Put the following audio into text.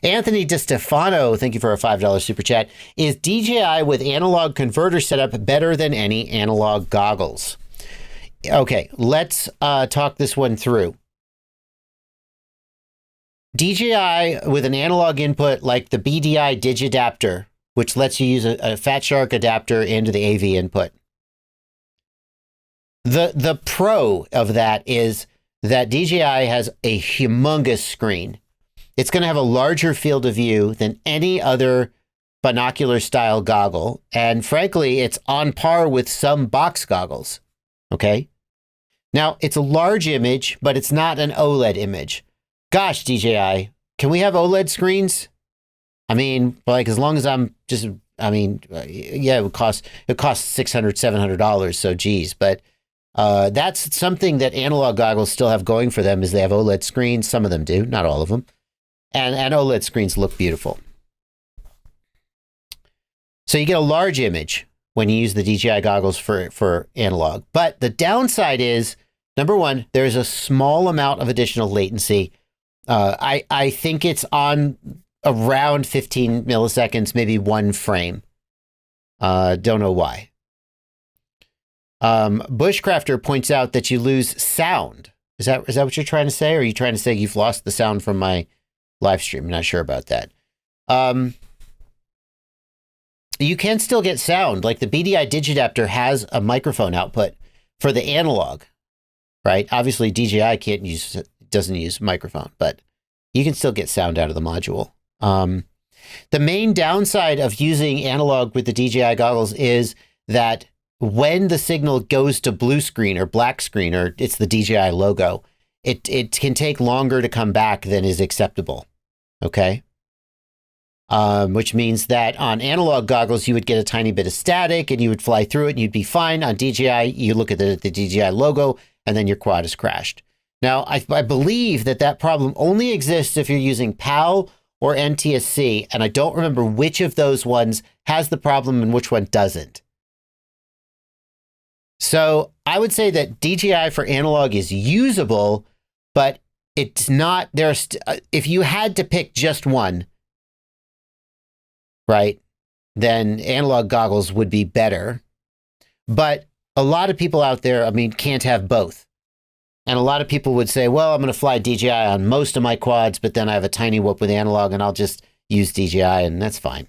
Anthony DiStefano, thank you for a $5 super chat. Is DJI with analog converter setup better than any analog goggles? Okay, let's talk this one through. DJI with an analog input like the BDI Digidapter, which lets you use a Fat Shark adapter into the AV input. The pro of that is that DJI has a humongous screen. It's going to have a larger field of view than any other binocular style goggle. And frankly, it's on par with some box goggles. Okay. Now it's a large image, but it's not an OLED image. Gosh, DJI, can we have OLED screens? I mean, like, as long as I'm just, I mean, yeah, it would cost $600, $700. So geez, but that's something that analog goggles still have going for them, is they have OLED screens. Some of them do, not all of them. And OLED screens look beautiful. So you get a large image when you use the DJI goggles for analog. But the downside is, number one, there's a small amount of additional latency. I think it's on around 15 milliseconds, maybe one frame. Don't know why. Bushcrafter points out that you lose sound. Is that what you're trying to say? Or are you trying to say you've lost the sound from my live stream? I'm not sure about that. You can still get sound. Like the BDI Digidapter has a microphone output for the analog, right? Obviously DJI doesn't use microphone, but you can still get sound out of the module. The main downside of using analog with the DJI goggles is that when the signal goes to blue screen or black screen, or it's the DJI logo, it can take longer to come back than is acceptable. Okay. Which means that on analog goggles, you would get a tiny bit of static and you would fly through it and you'd be fine. On DJI, you look at the DJI logo and then your quad is crashed. Now, I believe that problem only exists if you're using PAL or NTSC, and I don't remember which of those ones has the problem and which one doesn't. So I would say that DJI for analog is usable, but it's not, if you had to pick just one, right, then analog goggles would be better. But a lot of people out there, I mean, can't have both. And a lot of people would say, well, I'm going to fly DJI on most of my quads, but then I have a tiny whoop with analog and I'll just use DJI, and that's fine.